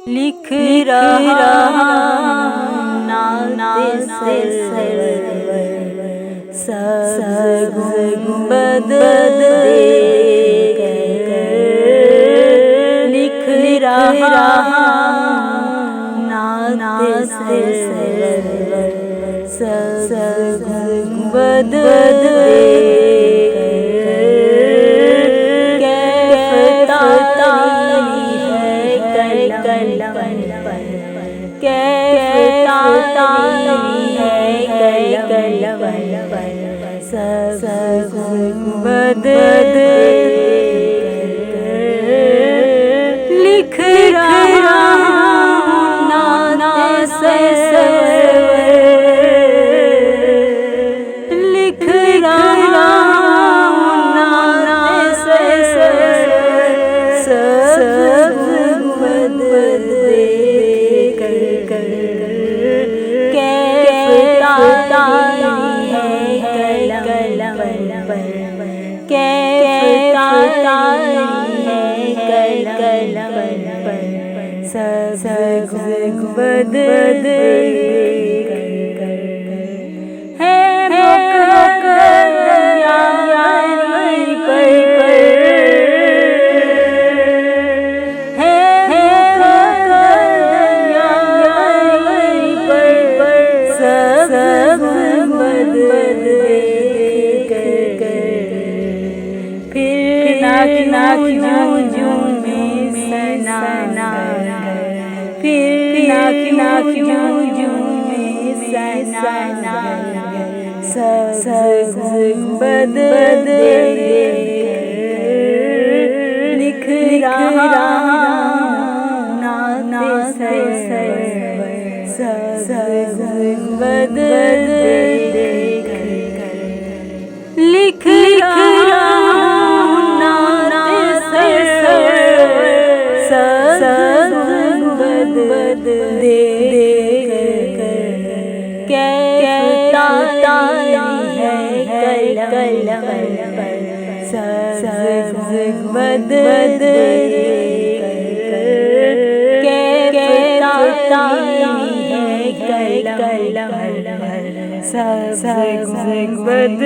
लिख रहा नाते सरवर सब गुंबद लिख रहा नाते सरवर सब गुंबद लिख रहा नाते सरवर लिख रहा नाते सरवर सब गुंबद सब गुंबद सब गुंबद लिख रहा नाते सरवर सब गुंबद लिख रहा नाते सरवर सब गुंबद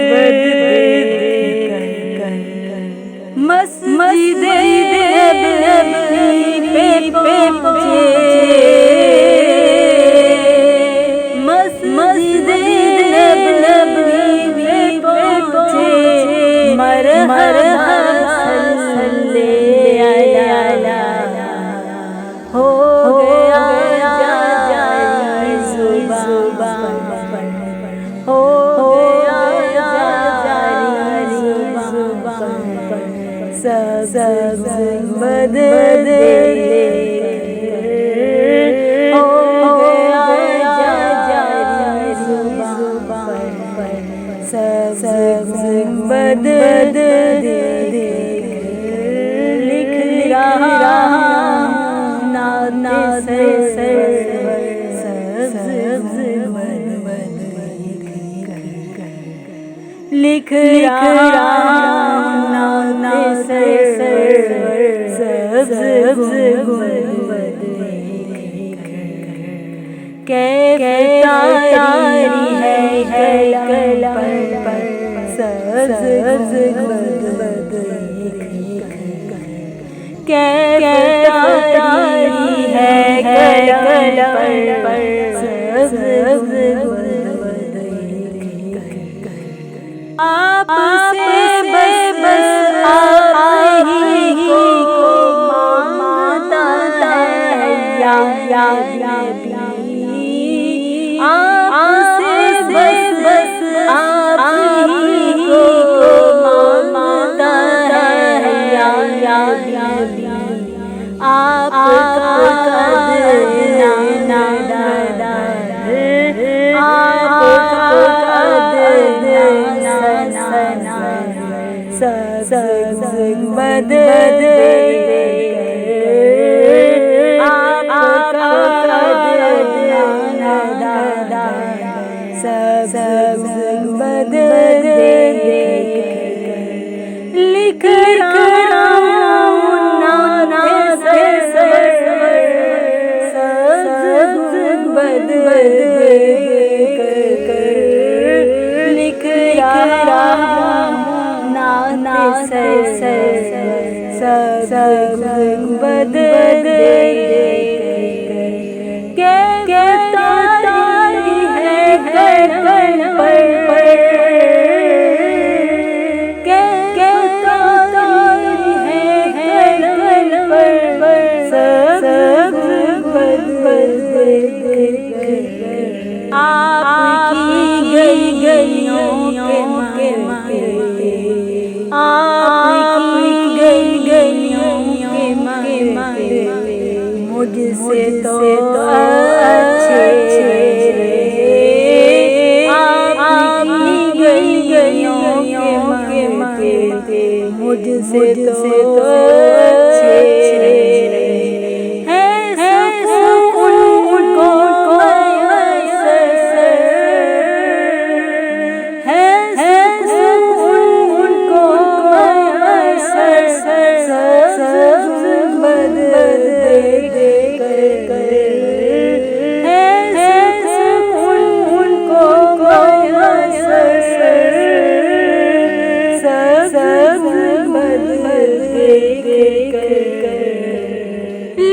मस्जिद पे पहुंचे मस्जिद पे पहुंचे मरहबा सल्ले अला हो गया जारी जुबान हो गया जारी जुबान सब गुंबद हो गया जारी जुबान सब गुंबद लिख रहा नाते सरवर सब गुंबद लिख रहा नाते सरवर सब गुंबद कहता तारी है कलम पर सब गुंबद कहता तारी है कलम पर सब गुंबद आपसे बस आप ही को मांगता है या आपसे बस आप ही को मांगता है या आपका सब गुंबद सब गुंबद लिख रहा नाते सरवर आपकी गलियों के मारे, आपकी गलियों के मारे मुझसे तो अच्छे, आपकी गलियों के मारे मुझसे तो अच्छे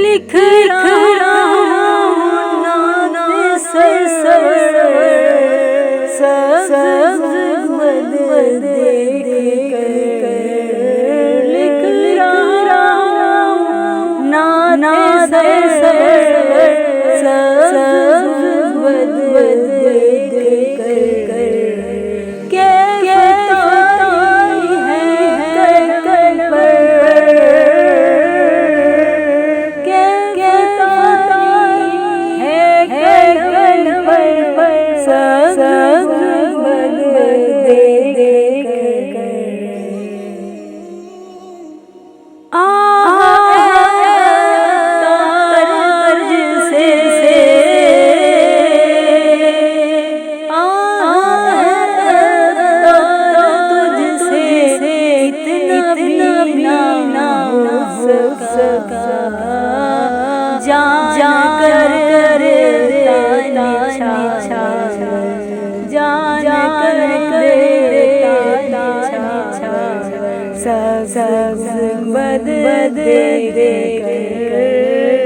लिख रहा हूँ नात सब्ज़ बद देकर,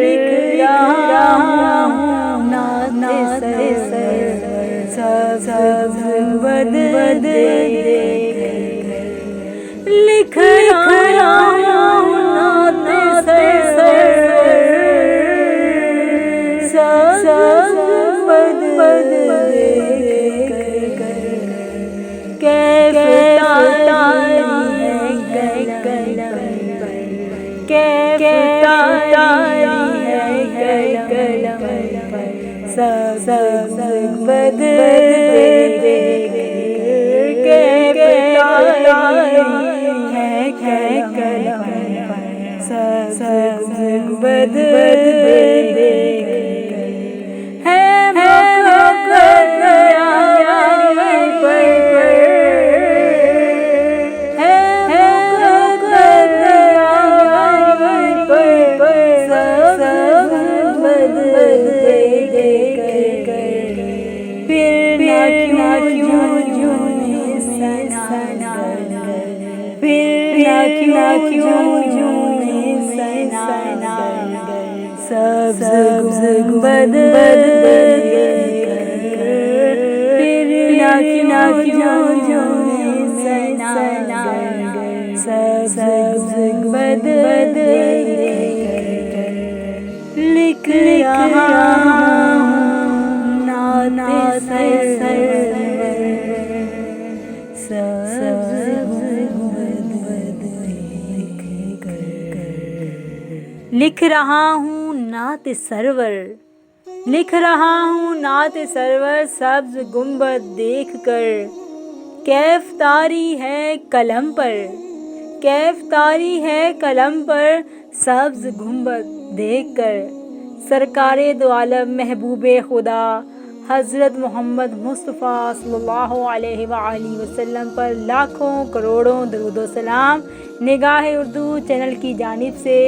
लिख रहा हूँ नात सब्ज़ बद देकर, सब्ज़ बद देकर लिख रहा हूँ नात सब्ज़ बद देकर, लिख रहा हूँ नात सब्ज़ बद देकर, कैफ़ सब्ज़ बद देकर, सब्ज़ बद देकर सब्ज़ बद देकर, फिर ना क्यों सब्ज़ बद देकर, लिख रहा हूँ नात लिख रहा हूँ नात सरवर, लिख रहा हूँ नात सरवर सब्ज़ गुंबद देख कर, कैफ़ तारी है कलम पर, कैफ़ तारी है कलम पर सब्ज़ गुंबद देख कर, सरकारे दो आलम महबूबे खुदा हज़रत मोहम्मद मुस्तफ़ा सल्लल्लाहु अलैहि वसल्लम पर लाखों करोड़ों दरूद सलाम। निगाह उर्दू चैनल की जानिब से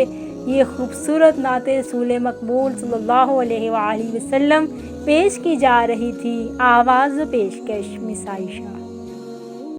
ये खूबसूरत नाते रसूल मकबूल सल्लल्लाहु अलैहि वसल्लम पेश की जा रही थी। आवाज़ पेशकश मिस आयशा।